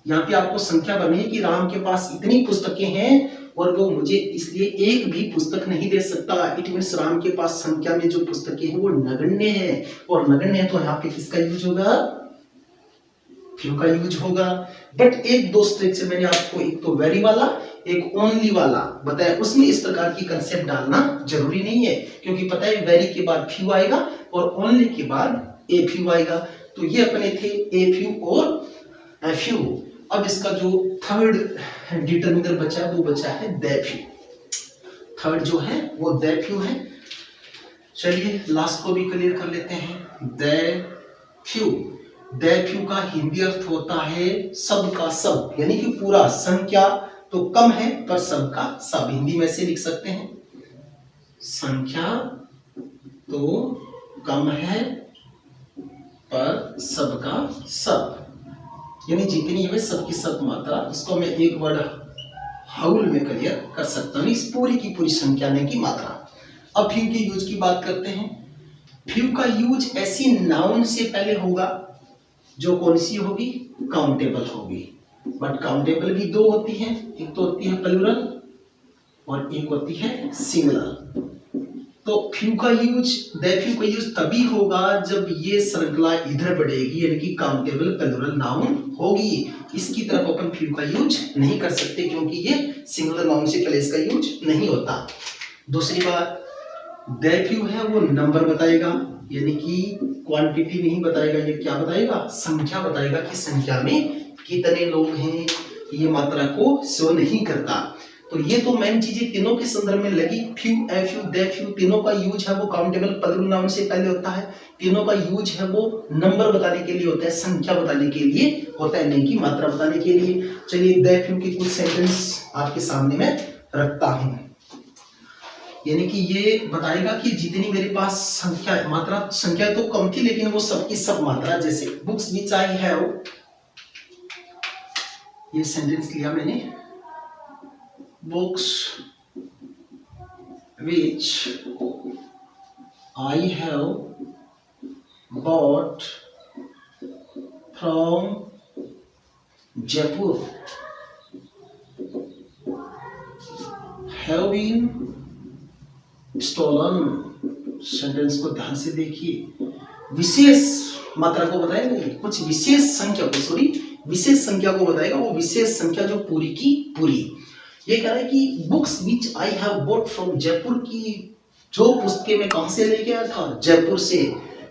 यहाँ पे आपको संख्या बननी है कि राम के पास इतनी पुस्तकें हैं और वो मुझे इसलिए एक भी पुस्तक नहीं दे सकता। इट मींस राम के पास संख्या में जो पुस्तकें हैं वो नगण्य है, और नगण्य है तो यहाँ पे किसका यूज होगा? फ्यू का यूज होगा। बट एक दो स्ट्रक्चर मैंने आपको, एक तो वेरी वाला, एक ओनली वाला बताया, उसमें इस प्रकार की कंसेप्ट डालना जरूरी नहीं है, क्योंकि पता है वेरी के बाद फ्यू आएगा और ओनली के बाद ए फ्यू आएगा। तो ये अपने थे ए फ्यू और फ्यू। अब इसका जो थर्ड डिटर्मिनर बचा है वो बचा है द फ्यू। थर्ड जो है वो द फ्यू है। चलिए लास्ट को भी क्लियर कर लेते हैं। द फ्यू, द फ्यू का हिंदी अर्थ होता है सब का सब, यानी कि पूरा। संख्या तो कम है पर सब का सब, हिंदी में से लिख सकते हैं। संख्या तो कम है पर सब का सब, यानी जितनी है सबकी सब मात्रा। इसको मैं एक वर्ड हाउल में क्लियर कर सकता हूं, इस पूरी की पूरी संख्या में की मात्रा। अब फ्यू के यूज की बात करते हैं। फ्यू का यूज ऐसी नाउन से पहले होगा जो कौन सी होगी, काउंटेबल होगी। बट काउंटेबल भी दो होती हैं, एक तो होती है प्लूरल और एक होती है सिंगुलर। तो फ्यू का यूज, द फ्यू का यूज तभी होगा जब ये श्रृंखला इधर बढ़ेगी, यानी कि काउंटेबल प्लूरल नाउन होगी। इसकी तरफ अपन फ्यू का यूज नहीं कर सकते क्योंकि ये सिंगुलर नाउन से पहले इसका यूज नहीं होता। दूसरी बात, द फ्यू है वो नंबर बताएगा, यानी कि क्वांटिटी नहीं बताएगा। ये क्या बताएगा, संख्या बताएगा कि संख्या में कितने लोग हैं। ये मात्रा को शो नहीं करता। तो ये तो मेन चीजें तीनों के संदर्भ में लगी। Few, a few, the few, तीनों का यूज है वो काउंटेबल प्लूरल नाउन से पहले होता है। तीनों का यूज है वो नंबर बताने के लिए होता है, संख्या बताने के लिए होता है, नहीं कि मात्रा बताने के लिए। चलिए द फ्यू के कुछ सेंटेंस आपके सामने में रखता हूं। यानी कि ये बताएगा कि जितनी मेरे पास संख्या, मात्रा, संख्या तो कम थी लेकिन वो सबकी सब मात्रा। जैसे बुक्स विच आई हैव, ये सेंटेंस लिया मैंने, books which I have bought from Jaipur have been stolen. Sentence को ध्यान से देखिए, विशेष मात्रा को बताएगा, ये कुछ विशेष संख्या को, सॉरी विशेष संख्या को बताएगा। वो विशेष संख्या जो पूरी की पूरी, ये कह रहा है कि books which I have bought from Jaipur की जो पुस्तकें मैं कहां से लेके आया था, जयपुर से।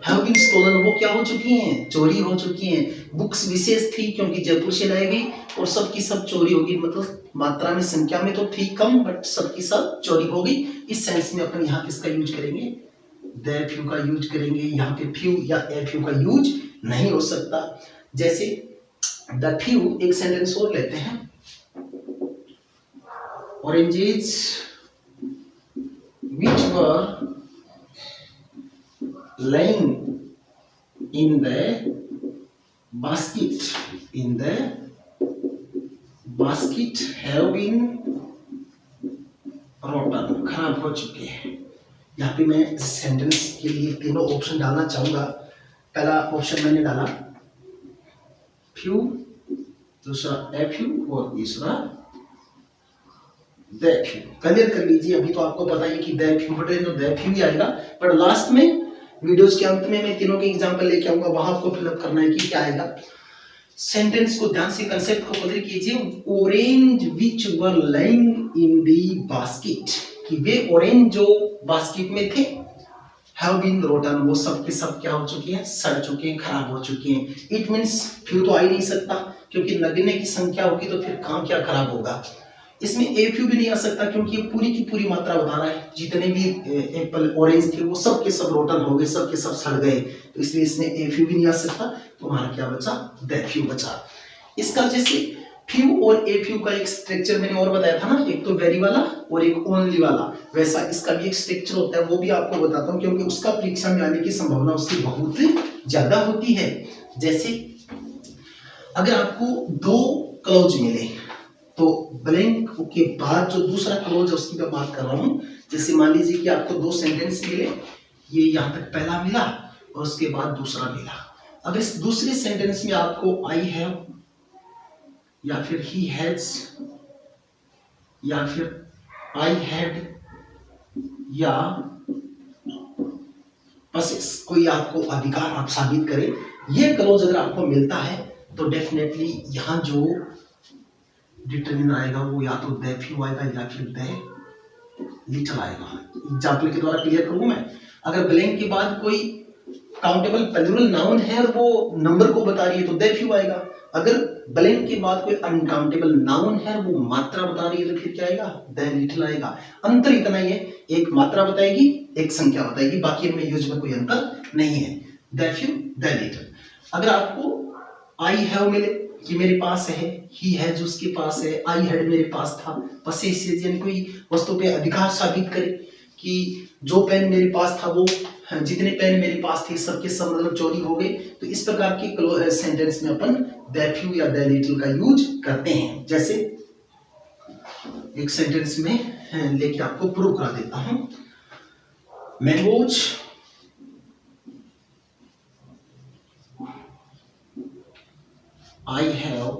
हैव बीन स्टोलन, वो क्या हो चुकी हैं, चोरी हो चुकी हैं। बुक्स विशेष थी क्योंकि जयपुर से लाई गई और सबकी सब चोरी होगी, मतलब मात्रा में संख्या में तो थी कम बट सबकी सब चोरी हो गई। इस सेंस में अपन यहाँ किसका यूज करेंगे, द फ्यू का यूज करेंगे। यहाँ पे फ्यू या ए फ्यू का यूज नहीं हो सकता। जैसे द फ्यू, एक सेंटेंस और लेते हैं, oranges which were lying in the basket, in the basket have been rotten, खराब हो चुके हैं। यहाँ पे मैं सेंटेंस के लिए तीनों ऑप्शन डालना चाहूंगा। पहला ऑप्शन मैंने डाला फ्यू, दूसरा ए फ्यू और तीसरा द फ्यू। क्लियर कर लीजिए, अभी तो आपको पता है कि द फ्यू बटे तो द फ्यू ही आएगा, पर लास्ट में वीडियोस के अंत में मैं तीनों के एग्जांपल लेके आऊंगा, वहां आपको फिलअप करना है कि क्या आएगा। सेंटेंस को ध्यान से, कंसेप्ट को क्लियर कीजिए। Orange which were lying in the basket, कि वे ऑरेंज जो बास्केट में थे, हैव बीन रोटन, वो सब के सब क्या हो चुके हैं, सड़ चुके हैं, खराब हो चुके हैं। इट मींस फ्यू तो आ ही नहीं सकता क्योंकि लगने की संख्या होगी तो फिर कहां क्या खराब होगा। इसमें ए फ्यू भी नहीं आ सकता क्योंकि ये पूरी की पूरी मात्रा बता रहा है, जितने भी एप्पल ऑरेंज थे वो सब के सब रोटन हो गए, सब के सब सड़ गए, तो इसलिए इसमें ए फ्यू भी नहीं आ सकता। तो हमारा क्या बचा, द फ्यू बचा। इसका जैसे फ्यू और ए फ्यू का एक स्ट्रक्चर मैंने और बताया था ना, एक तो वेरी वाला और एक ओनली वाला, वैसा इसका भी एक स्ट्रक्चर होता है, वो भी आपको बताता हूँ क्योंकि उसका परीक्षा में आने की संभावना उसकी बहुत ज्यादा होती है। जैसे अगर आपको दो क्लॉज मिले तो ब्लैंक के बाद जो दूसरा क्लॉज है उसकी मैं बात कर रहा हूं। जैसे मान लीजिए कि आपको दो सेंटेंस मिले, ये यहां तक पहला मिला और उसके बाद दूसरा मिला। अगर इस दूसरे सेंटेंस में आपको आई हैव या फिर ही हैज या फिर आई हैड या पसेस, कोई आपको अधिकार आप साबित करें, ये क्लॉज अगर आपको मिलता है तो डेफिनेटली यहाँ जो डिटरमिनर आएगा वो या तो द फ्यू आएगा या फिर द लिटिल आएगा। एग्जाम्पल के द्वारा क्लियर करूँ मैं, अगर ब्लैंक के बाद कोई काउंटेबल प्लूरल नाउन है और वो नंबर को बता रही है तो द फ्यू आएगा। अगर ब्लैंक के बाद कोई अनकाउंटेबल नाउन है वो मात्रा बता रही है तो फिर क्या आएगा, द लिटिल आएगा। अंतर इतना ही है, एक मात्रा बताएगी, एक संख्या बताएगी, बाकी इनमें यूज में कोई अंतर नहीं है। The few, the little. अगर आपको आई हैव मिले कि मेरे पास है, ही हैज उसके पास है, आई हैड मेरे पास था, पसेसिव यानी कोई वस्तु पे अधिकार साबित करे कि जो पेन मेरे पास था वो जितने पेन मेरे पास थे सबके सब मतलब चोरी हो गए, तो इस प्रकार के सेंटेंस में अपन द फ्यू या द लिटिल का यूज करते हैं। जैसे एक सेंटेंस में लेके आपको प्रूव करा देता हूं। Mangoes I have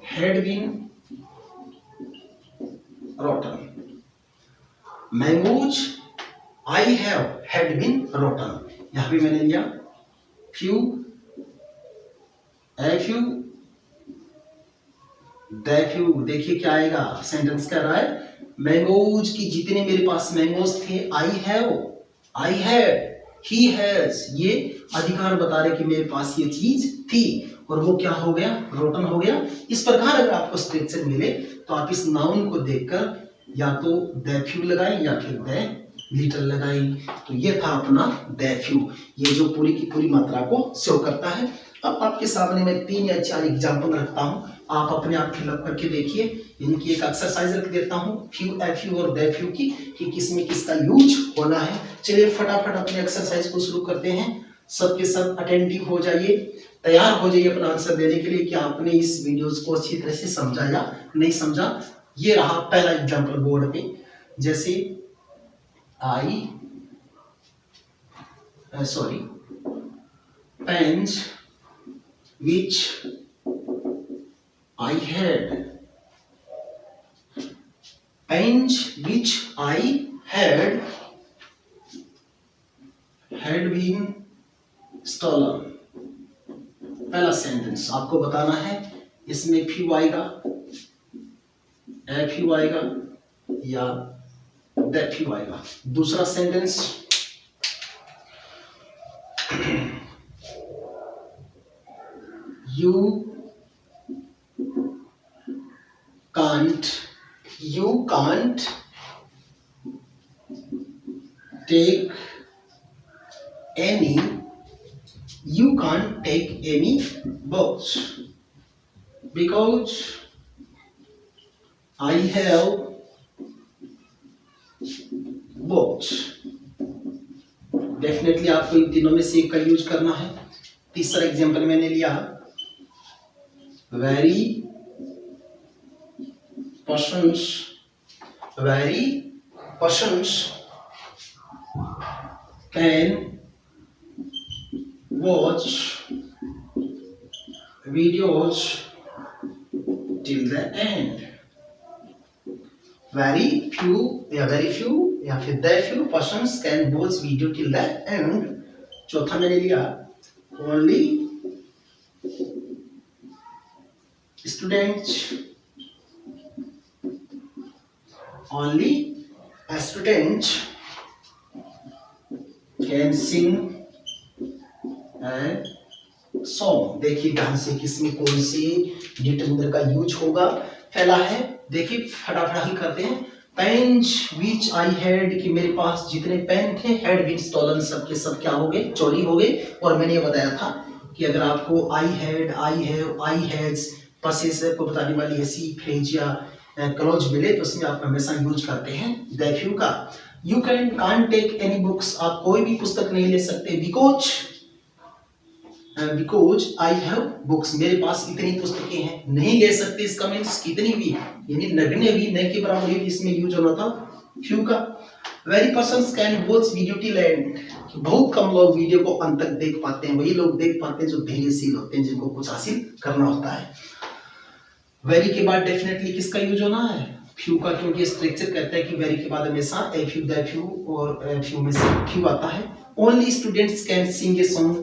had been rotten. Mangoes I have had been rotten. यहां पे मैंने लिया few, a few, the few। देखिए क्या आएगा, सेंटेंस क्या रहा है, मैंगोज की जितने मेरे पास मैंगोज थे, I have, I had, he has, ये अधिकार बता रहे कि मेरे पास ये चीज थी और वो क्या हो गया, रोटन हो गया। इस प्रकार अगर आपको स्ट्रक्चर मिले तो आप इस नाउन को देखकर या तो द फ्यू लगाएं या फिर द लिटिल लगाएं। तो ये था अपना द फ्यू, ये जो पूरी की पूरी मात्रा को शो करता है। अब आपके सामने मैं 3 या 4 एग्जाम्पल रखता हूं, आप अपने आप फिलअप करके देखिए। इनकी एक एक्सरसाइज रख देता हूं, फ्यू, ए फ्यू और द फ्यू की, कि किसमें किसका यूज होना है। चलिए फटाफट अपने एक्सरसाइज को शुरू करते हैं। सबके सब अटेंटिव हो जाइए, तैयार हो जाइए अपना आंसर देने के लिए कि आपने इस वीडियोस को अच्छी तरह से समझा या नहीं समझा। ये रहा पहला एग्जांपल बोर्ड पे, जैसे pens which I had, pens which I had been stolen। पहला सेंटेंस आपको बताना है, इसमें फ्यू आएगा, ए फ्यू आएगा या द फ्यू आएगा। दूसरा sentence, you can't take any books because I have books। Definitely आपको इन तीनों में से एक का यूज करना है। तीसरा एग्जांपल मैंने लिया, very persons can watch videos till the end। very few या फिर the few persons can watch video till the end। चौथा मैंने लिया, only a student can sing a song। देखिए ध्यान से किसमें कौन सी डिटरमिनर का यूज होगा। पहला है, देखिए फटाफट ही करते हैं, पेन्स विच आई हैड, कि मेरे पास जितने पेन थे, हैड बीन स्टोलन, सबके सब क्या हो गए, चोरी हो गए। और मैंने ये बताया था कि अगर आपको I had, I have, I has, possessive को बताने वाली ऐसी फ्रेज या क्लॉज मिले तो उसमें आप हमेशा यूज करते हैं द फ्यू का। You can't take any books, आप कोई भी पुस्तक नहीं ले सकते, बिकॉज आई हैव बुक्स, मेरे पास इतनी पुस्तकें हैं। नहीं ले सकते इसका मीन्स कितनी भी, यानी नगण्य भी, न के बराबर ही, इसमें यूज होना था फ्यू का। Very persons can watch video till and, बहुत कम लोग वीडियो को अंत तक देख पाते हैं, वही लोग देख पाते हैं जो धैर्यशील होते हैं, जिनको कुछ हासिल करना होता है। वेरी के बाद डेफिनेटली किसका यूज होना है, फ्यू का, क्योंकि स्ट्रक्चर कहता है कि वेरी के बाद हमेशा ए फ्यू, द फ्यू और फ्यू में से फ्यू आता है। Only students can sing a song,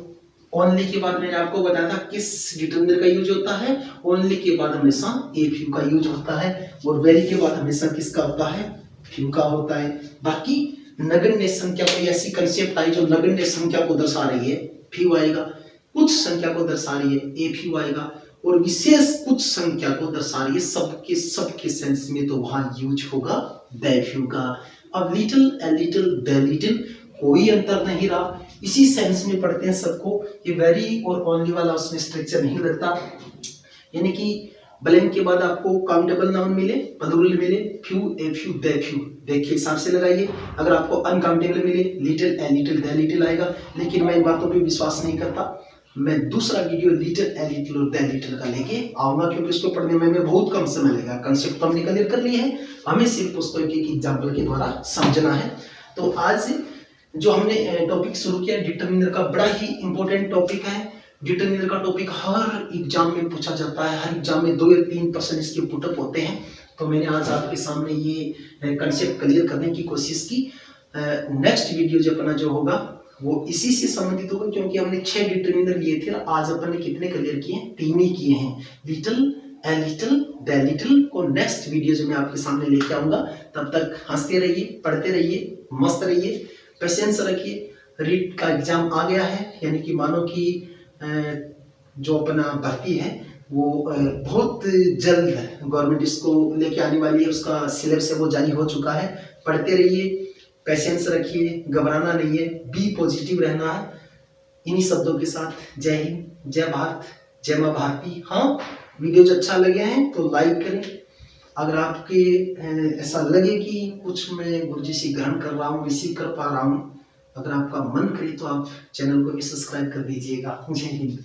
only के बाद मैंने आपको बताया था किस डिटरमिनर का यूज होता है, ओनली के बाद हमेशा ए फ्यू का यूज होता है, और वेरी के बाद हमेशा किसका होता है, फ्यू का होता है। बाकी नगण्य संख्या कोई ऐसी कंसेप्ट आई जो नगण्य संख्या को दर्शा रही है, फ्यू आएगा, कुछ संख्या को दर्शा रही है, ए फ्यू आएगा, और विशेष कुछ संख्या को दर्शा रही है सबके सेंस में तो वहां यूज होगा द फ्यू का। अब little, a little, the little कोई अंतर नहीं रहा, इसी सेंस में पढ़ते हैं सबको। ये वेरी और ओनली वाला उसमें स्ट्रक्चर नहीं लगता, यानी कि ब्लैंक के बाद आपको काउंटेबल नाउन मिले, प्लूरल मिले, few, a few, the few, देखिए हिसाब से लगाइए। अगर आपको अनकाउंटेबल मिले, little, a little, the little आएगा, लेकिन मैं इन बातों पे विश्वास नहीं करता। मैं दूसरा वीडियो लिटिल, ए लिटिल और द लिटिल का लेके आऊंगा, क्योंकि उसको पढ़ने में बहुत कम समय लगेगा। कंसेप्ट तो हमने क्लियर कर लिया है, हमें सिर्फ उसको एक एग्जाम्पल के द्वारा समझना है। तो आज जो हमने टॉपिक शुरू किया डिटरमिनर का, बड़ा ही इंपॉर्टेंट टॉपिक है। डिटरमिनर का टॉपिक हर एग्जाम में पूछा जाता है, हर एग्जाम में 2 या 3% इसके पुटअप होते हैं। तो मैंने आज आपके सामने ये कंसेप्ट क्लियर करने की कोशिश की। नेक्स्ट वीडियो जो अपना जो होगा वो इसी से संबंधित होगा, क्योंकि हमने 6 डिटरमिनर लिए थे, आज अपन ने कितने क्लियर किए, 3 ही किए हैं, little, a little, the little को नेक्स्ट वीडियो जो मैं आपके सामने लेके आऊंगा। तब तक हंसते रहिए, पढ़ते रहिए, मस्त रहिए, पेशेंस रखिए। रीट का एग्जाम आ गया है, यानी कि मानो कि जो अपना भर्ती है वो बहुत जल्द गवर्नमेंट इसको लेके आने वाली है, उसका सिलेबस है वो जारी हो चुका है। पढ़ते रहिए, पेशेंस रखिए, घबराना नहीं है, बी पॉजिटिव रहना है। इन्हीं शब्दों के साथ जय हिंद, जय भारत, जय माँ भारती। हाँ, वीडियो जो अच्छा लगे हैं तो लाइक करें। अगर आपके ऐसा लगे कि कुछ मैं गुरुजी से ग्रहण कर रहा हूँ, रिसीव कर पा रहा हूँ, अगर आपका मन करे तो आप चैनल को भी सब्सक्राइब कर दीजिएगा। जय हिंद।